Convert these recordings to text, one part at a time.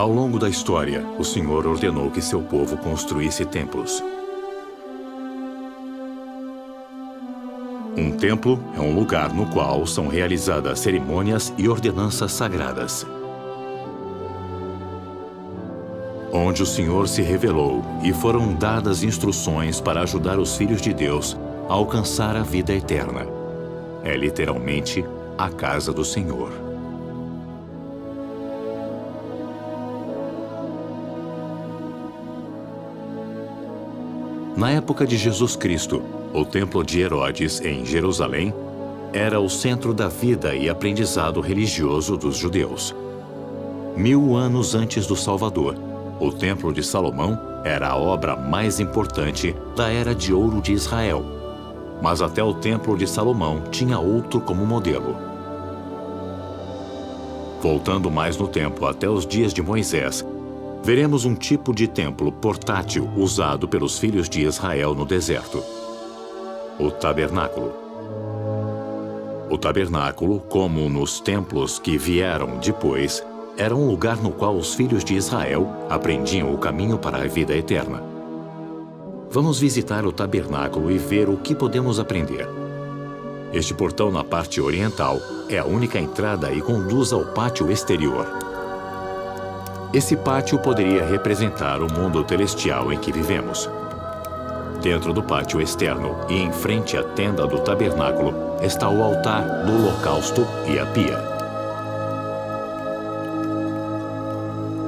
Ao longo da história, o Senhor ordenou que seu povo construísse templos. Um templo é um lugar no qual são realizadas cerimônias e ordenanças sagradas, onde o Senhor se revelou e foram dadas instruções para ajudar os filhos de Deus a alcançar a vida eterna. É literalmente a casa do Senhor. Na época de Jesus Cristo, o Templo de Herodes, em Jerusalém, era o centro da vida e aprendizado religioso dos judeus. 1000 anos antes do Salvador, o Templo de Salomão era a obra mais importante da Era de Ouro de Israel. Mas até o Templo de Salomão tinha outro como modelo. Voltando mais no tempo até os dias de Moisés, veremos um tipo de templo portátil usado pelos filhos de Israel no deserto: o tabernáculo. O tabernáculo, como nos templos que vieram depois, era um lugar no qual os filhos de Israel aprendiam o caminho para a vida eterna. Vamos visitar o tabernáculo e ver o que podemos aprender. Este portão na parte oriental é a única entrada e conduz ao pátio exterior. Esse pátio poderia representar o mundo celestial em que vivemos. Dentro do pátio externo e em frente à tenda do tabernáculo está o altar do holocausto e a pia.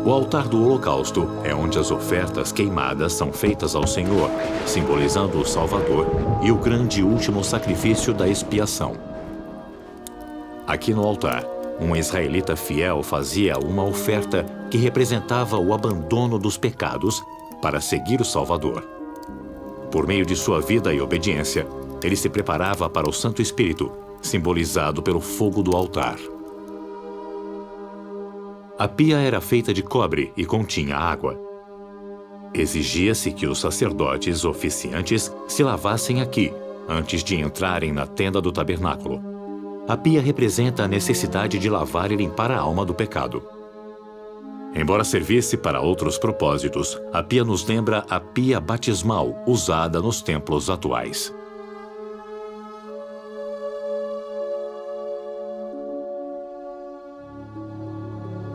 O altar do holocausto é onde as ofertas queimadas são feitas ao Senhor, simbolizando o Salvador e o grande último sacrifício da expiação. Aqui no altar, um israelita fiel fazia uma oferta que representava o abandono dos pecados para seguir o Salvador. Por meio de sua vida e obediência, ele se preparava para o Santo Espírito, simbolizado pelo fogo do altar. A pia era feita de cobre e continha água. Exigia-se que os sacerdotes oficiantes se lavassem aqui, antes de entrarem na tenda do tabernáculo. A pia representa a necessidade de lavar e limpar a alma do pecado. Embora servisse para outros propósitos, a pia nos lembra a pia batismal usada nos templos atuais.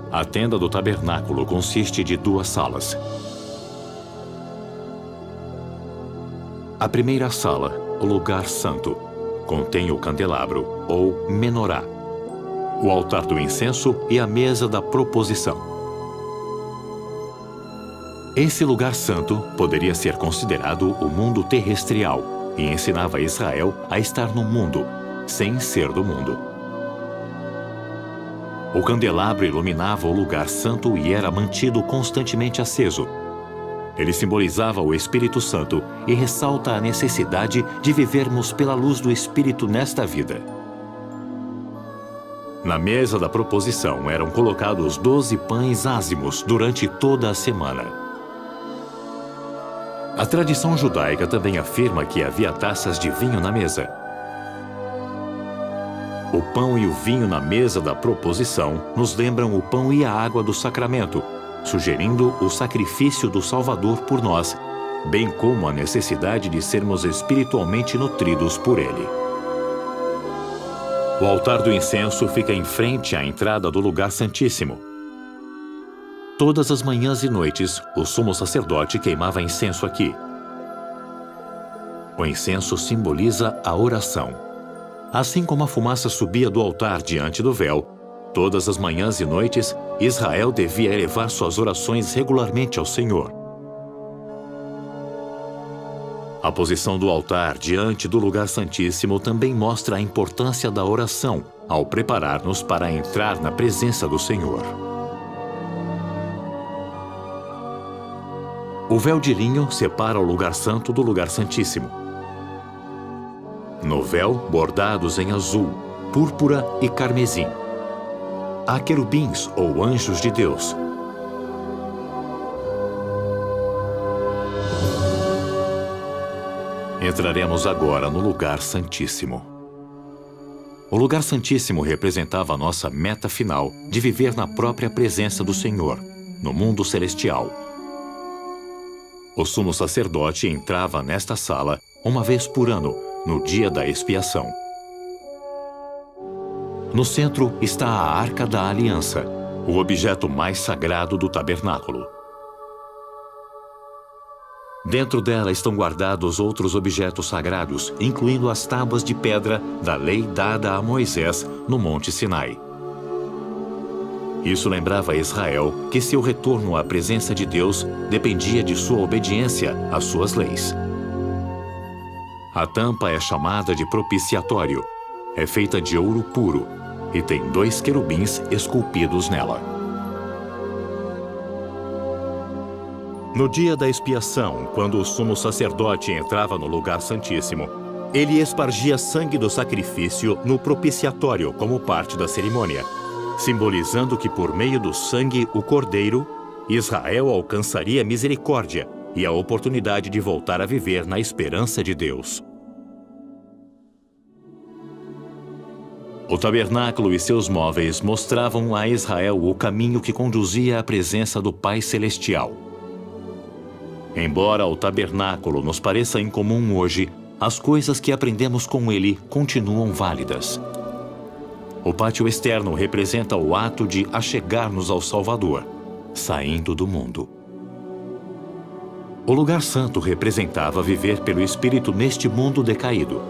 A tenda do tabernáculo consiste de 2 salas. A primeira sala, o lugar santo, contém o candelabro, ou menorá, o altar do incenso e a mesa da proposição. Esse lugar santo poderia ser considerado o mundo terrestrial e ensinava Israel a estar no mundo, sem ser do mundo. O candelabro iluminava o lugar santo e era mantido constantemente aceso. Ele simbolizava o Espírito Santo e ressalta a necessidade de vivermos pela luz do Espírito nesta vida. Na mesa da proposição eram colocados 12 pães ázimos durante toda a semana. A tradição judaica também afirma que havia taças de vinho na mesa. O pão e o vinho na mesa da proposição nos lembram o pão e a água do sacramento, sugerindo o sacrifício do Salvador por nós, bem como a necessidade de sermos espiritualmente nutridos por ele. O altar do incenso fica em frente à entrada do lugar santíssimo. Todas as manhãs e noites, o sumo sacerdote queimava incenso aqui. O incenso simboliza a oração. Assim como a fumaça subia do altar diante do véu, todas as manhãs e noites, Israel devia elevar suas orações regularmente ao Senhor. A posição do altar diante do lugar santíssimo também mostra a importância da oração ao preparar-nos para entrar na presença do Senhor. O véu de linho separa o lugar santo do lugar santíssimo. No véu, bordados em azul, púrpura e carmesim, há querubins ou anjos de Deus. Entraremos agora no lugar santíssimo. O lugar santíssimo representava a nossa meta final de viver na própria presença do Senhor, no mundo celestial. O sumo sacerdote entrava nesta sala uma vez por ano, no dia da expiação. No centro está a Arca da Aliança, o objeto mais sagrado do tabernáculo. Dentro dela estão guardados outros objetos sagrados, incluindo as tábuas de pedra da lei dada a Moisés no Monte Sinai. Isso lembrava a Israel que seu retorno à presença de Deus dependia de sua obediência às suas leis. A tampa é chamada de propiciatório. É feita de ouro puro e tem 2 querubins esculpidos nela. No dia da expiação, quando o sumo sacerdote entrava no lugar santíssimo, ele espargia sangue do sacrifício no propiciatório como parte da cerimônia, simbolizando que por meio do sangue o cordeiro, Israel alcançaria misericórdia e a oportunidade de voltar a viver na esperança de Deus. O tabernáculo e seus móveis mostravam a Israel o caminho que conduzia à presença do Pai Celestial. Embora o tabernáculo nos pareça incomum hoje, as coisas que aprendemos com ele continuam válidas. O pátio externo representa o ato de achegar-nos ao Salvador, saindo do mundo. O lugar santo representava viver pelo Espírito neste mundo decaído.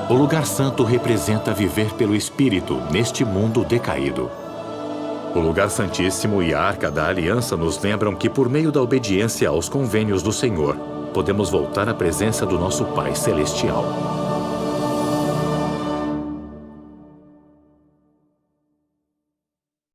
O lugar santo representa viver pelo Espírito neste mundo decaído. O lugar santíssimo e a Arca da Aliança nos lembram que, por meio da obediência aos convênios do Senhor, podemos voltar à presença do nosso Pai Celestial.